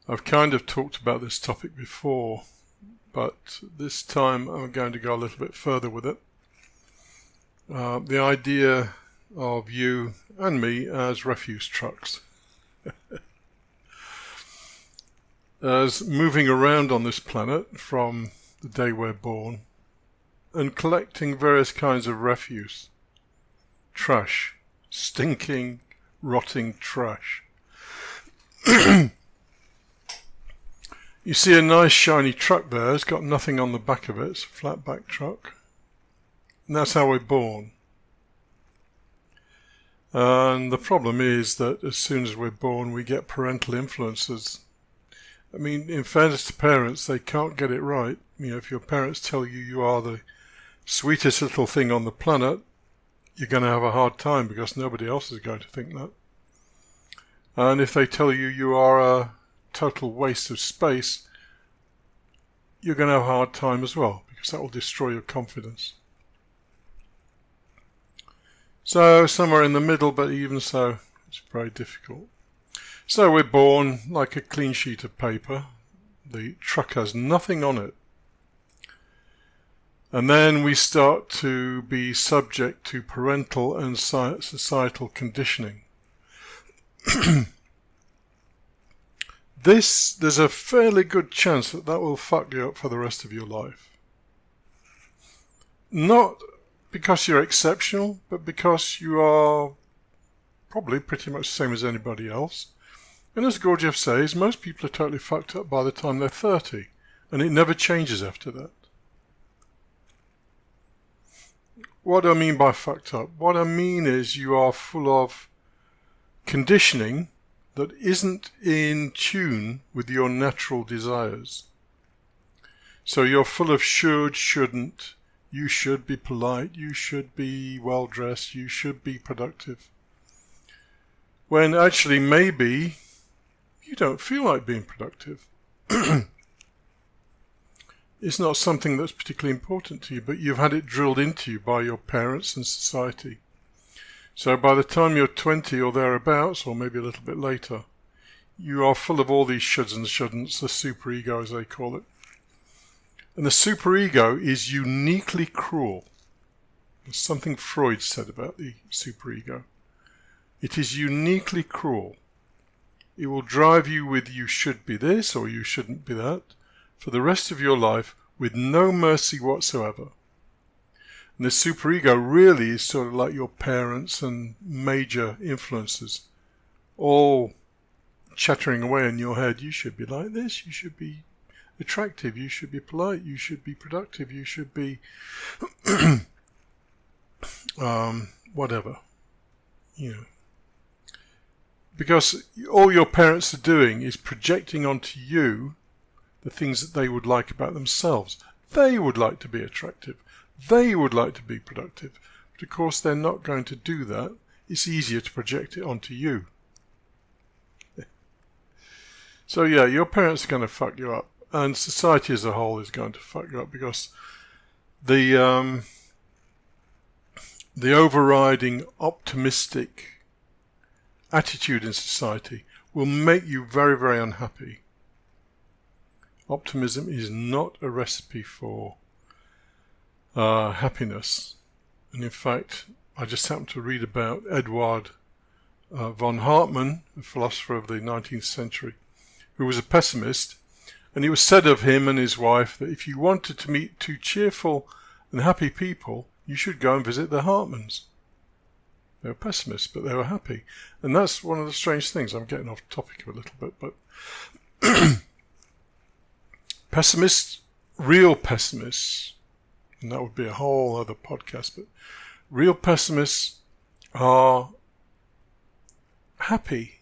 I've kind of talked about this topic before, but this time I'm going to go a little bit further with it. The idea of you and me as refuse trucks. As moving around on this planet from the day we're born and collecting various kinds of refuse, trash, stinking, rotting trash. You see a nice shiny truck there, it's got nothing on the back of it, it's a flat back truck. And that's how we're born. And the problem is that as soon as we're born, we get parental influences. I mean, in fairness to parents, they can't get it right. You know, if your parents tell you you are the sweetest little thing on the planet, you're going to have a hard time because nobody else is going to think that. And if they tell you you are a total waste of space, you're going to have a hard time as well because that will destroy your confidence. So somewhere in the middle, but even so, it's very difficult. So we're born like a clean sheet of paper. The truck has nothing on it. And then we start to be subject to parental and societal conditioning. There's a fairly good chance that will fuck you up for the rest of your life. Not because you're exceptional, but because you are probably pretty much the same as anybody else. And as Gurdjieff says, most people are totally fucked up by the time they're 30, and it never changes after that. What do I mean by fucked up? What I mean is you are full of conditioning that isn't in tune with your natural desires. So you're full of should, shouldn't, you should be polite, you should be well-dressed, you should be productive. When actually maybe you don't feel like being productive. It's not something that's particularly important to you, but you've had it drilled into you by your parents and society. So by the time you're 20 or thereabouts, or maybe a little bit later, you are full of all these shoulds and shouldn'ts, the superego as they call it. And the superego is uniquely cruel. There's something Freud said about the superego. It is uniquely cruel. It will drive you with you should be this or you shouldn't be that for the rest of your life with no mercy whatsoever. And the superego really is sort of like your parents and major influences, all chattering away in your head. You should be like this, you should be attractive, you should be polite, you should be productive, you should be whatever, you know. Because all your parents are doing is projecting onto you the things that they would like about themselves. They would like to be attractive. They would like to be productive. But of course they're not going to do that. It's easier to project it onto you. So yeah, your parents are going to fuck you up. And society as a whole is going to fuck you up because the overriding optimistic attitude in society will make you very, very unhappy. Optimism is not a recipe for happiness. And in fact, I just happened to read about Eduard von Hartmann, a philosopher of the 19th century, who was a pessimist. And it was said of him and his wife that if you wanted to meet two cheerful and happy people, you should go and visit the Hartmanns. They were pessimists, but they were happy. And that's one of the strange things. I'm getting off topic a little bit, but pessimists, real pessimists, and that would be a whole other podcast, but real pessimists are happy.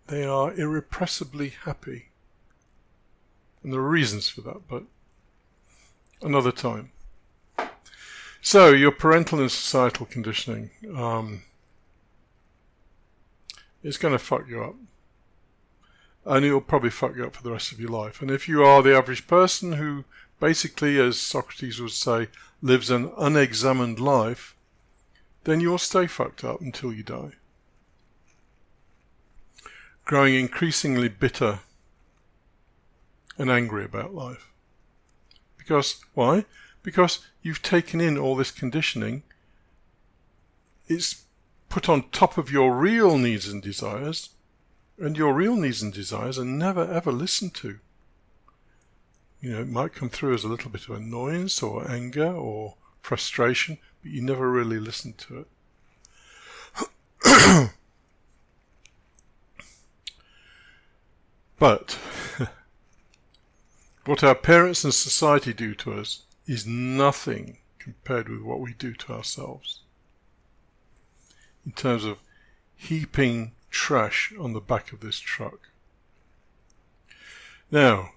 They are irrepressibly happy. And there are reasons for that, but another time. So, your parental and societal conditioning is going to fuck you up. And it will probably fuck you up for the rest of your life. And if you are the average person who basically, as Socrates would say, lives an unexamined life, then you'll stay fucked up until you die. Growing increasingly bitter and angry about life. Because, why? Because you've taken in all this conditioning. It's put on top of your real needs and desires, and your real needs and desires are never ever listened to. You know, it might come through as a little bit of annoyance or anger or frustration, but you never really listen to it. But what our parents and society do to us is nothing compared with what we do to ourselves in terms of heaping trash on the back of this truck. Now,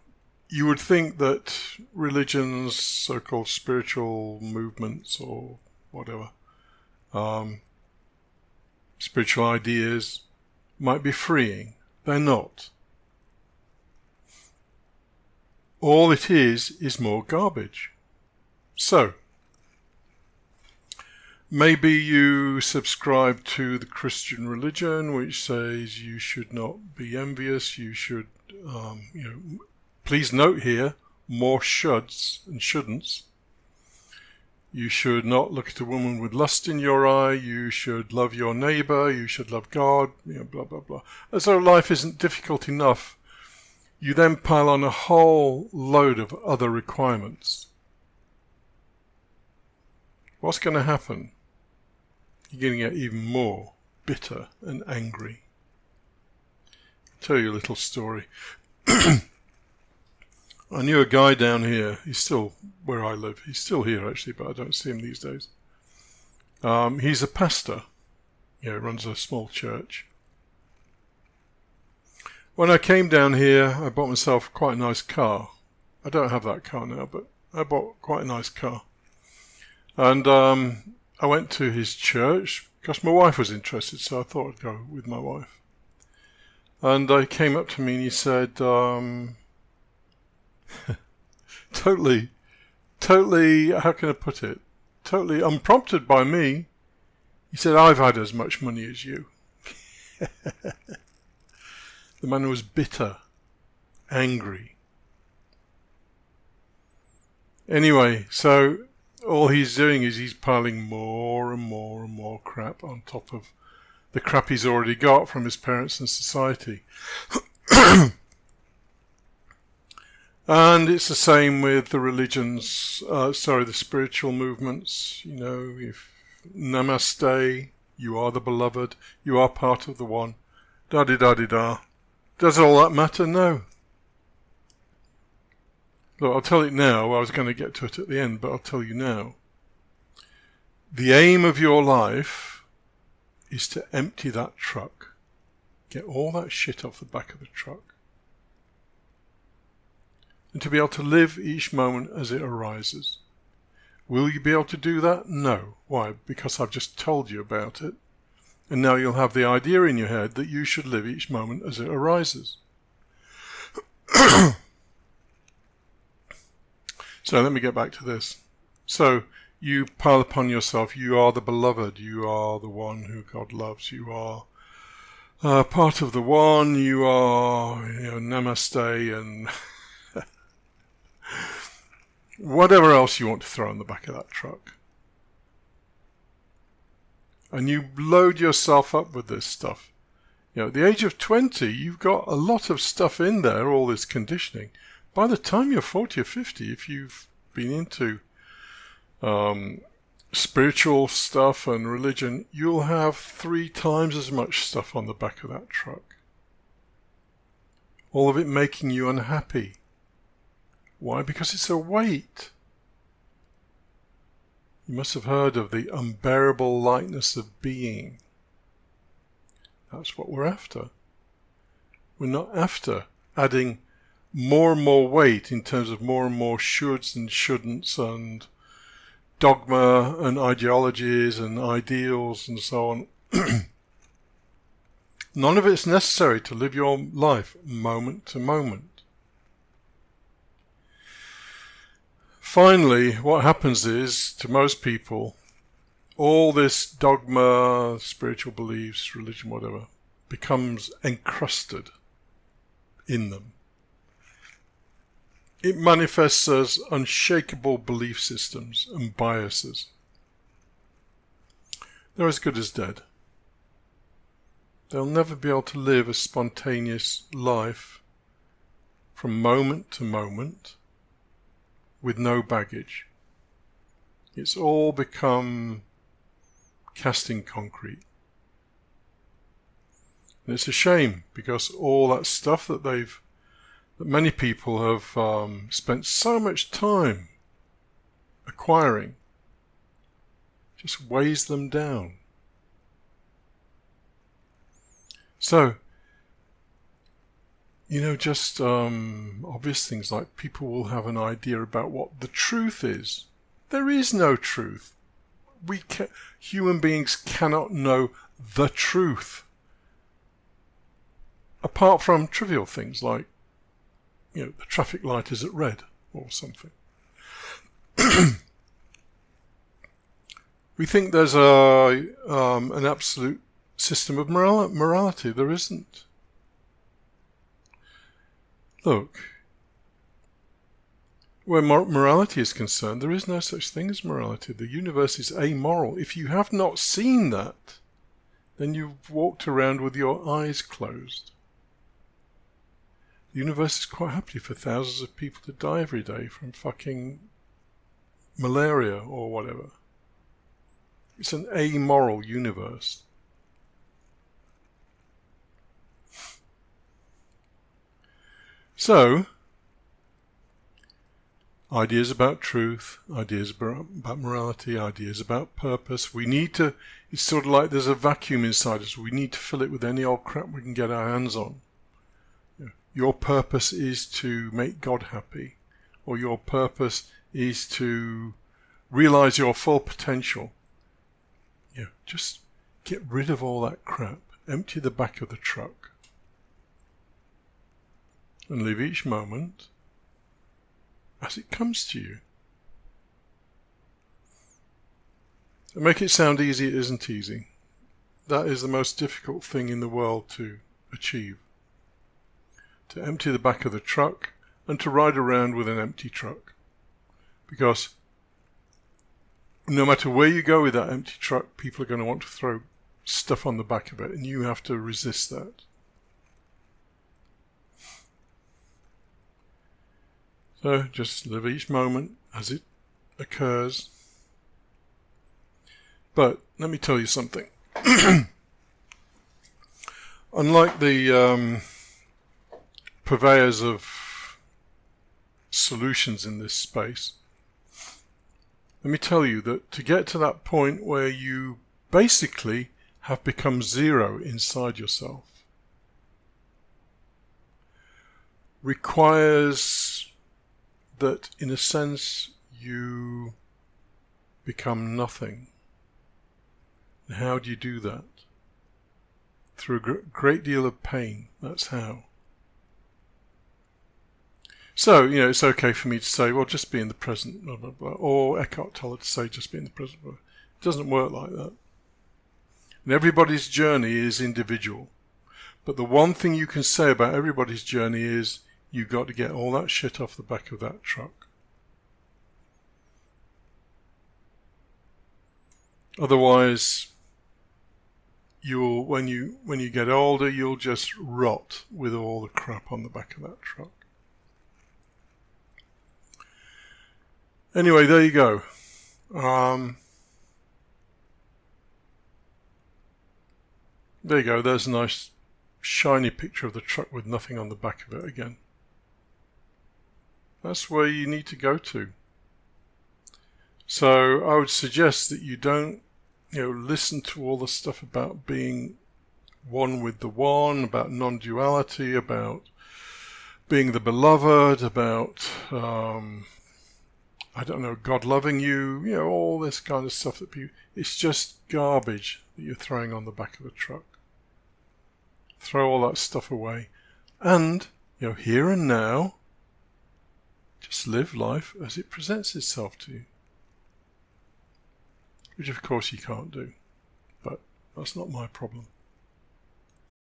you would think that religions, so-called spiritual movements or whatever, spiritual ideas might be freeing. They're not. All it is more garbage. So, maybe you subscribe to the Christian religion, which says you should not be envious, you should, please note here, more shoulds and shouldn'ts. You should not look at a woman with lust in your eye, you should love your neighbour, you should love God, blah, blah, blah. As though life isn't difficult enough, you then pile on a whole load of other requirements. What's going to happen? You're going to get even more bitter and angry. I'll tell you a little story. I knew a guy down here. He's still where I live. He's still here, actually, but I don't see him these days. He's a pastor. Runs a small church. When I came down here, I bought myself quite a nice car. I don't have that car now, but I bought quite a nice car. And I went to his church because my wife was interested, so I thought I'd go with my wife. And he came up to me and he said, totally, how can I put it? Totally unprompted by me. He said, I've had as much money as you. The man was bitter, angry. Anyway, so all he's doing is he's piling more and more and more crap on top of the crap he's already got from his parents and society. And it's the same with the religions, the spiritual movements. If namaste, you are the beloved, you are part of the one, da-di-da-di-da. Does all that matter? No. Look, I'll tell it now. I was going to get to it at the end, but I'll tell you now. The aim of your life is to empty that truck. Get all that shit off the back of the truck. And to be able to live each moment as it arises. Will you be able to do that? No. Why? Because I've just told you about it. And now you'll have the idea in your head that you should live each moment as it arises. So let me get back to this. So you pile upon yourself, you are the beloved, you are the one who God loves, you are part of the one, you are namaste and whatever else you want to throw on the back of that truck. And you load yourself up with this stuff. At the age of 20, you've got a lot of stuff in there, all this conditioning. By the time you're 40 or 50, if you've been into spiritual stuff and religion, you'll have 3 times as much stuff on the back of that truck. All of it making you unhappy. Why? Because it's a weight. You must have heard of the unbearable lightness of being. That's what we're after. We're not after adding more and more weight in terms of more and more shoulds and shouldn'ts and dogma and ideologies and ideals and so on. None of it's necessary to live your life moment to moment. Finally, what happens is, to most people, all this dogma, spiritual beliefs, religion, whatever, becomes encrusted in them. It manifests as unshakable belief systems and biases. They're as good as dead. They'll never be able to live a spontaneous life from moment to moment with no baggage. It's all become casting concrete. And it's a shame, because all that stuff that many people have spent so much time acquiring just weighs them down. So, just obvious things like people will have an idea about what the truth is. There is no truth. Human beings cannot know the truth. Apart from trivial things like, the traffic light is at red or something. We think there's an absolute system of morality. There isn't. Look, where morality is concerned, there is no such thing as morality. The universe is amoral. If you have not seen that, then you've walked around with your eyes closed. The universe is quite happy for thousands of people to die every day from fucking malaria or whatever. It's an amoral universe. So, ideas about truth, ideas about morality, ideas about purpose. It's sort of like there's a vacuum inside us. We need to fill it with any old crap we can get our hands on. Your purpose is to make God happy, or your purpose is to realize your full potential. Just get rid of all that crap. Empty the back of the truck. And live each moment as it comes to you. And make it sound easy, it isn't easy. That is the most difficult thing in the world to achieve. To empty the back of the truck and to ride around with an empty truck. Because no matter where you go with that empty truck, people are going to want to throw stuff on the back of it, and you have to resist that. So just live each moment as it occurs. But let me tell you something. Unlike the purveyors of solutions in this space, let me tell you that to get to that point where you basically have become zero inside yourself requires that, in a sense, you become nothing. And how do you do that? Through a great deal of pain. That's how. So, it's okay for me to say, well, just be in the present, blah, blah, blah. Or Eckhart Tolle to say, just be in the present. It doesn't work like that. And everybody's journey is individual. But the one thing you can say about everybody's journey is, you've got to get all that shit off the back of that truck. Otherwise, when you get older, you'll just rot with all the crap on the back of that truck. Anyway, there you go. There you go. There's a nice shiny picture of the truck with nothing on the back of it again. That's where you need to go to. So I would suggest that you don't, listen to all the stuff about being one with the one, about non-duality, about being the beloved, about, God loving you, all this kind of stuff that people, it's just garbage that you're throwing on the back of the truck. Throw all that stuff away. And, here and now, just live life as it presents itself to you. Which of course you can't do. But that's not my problem.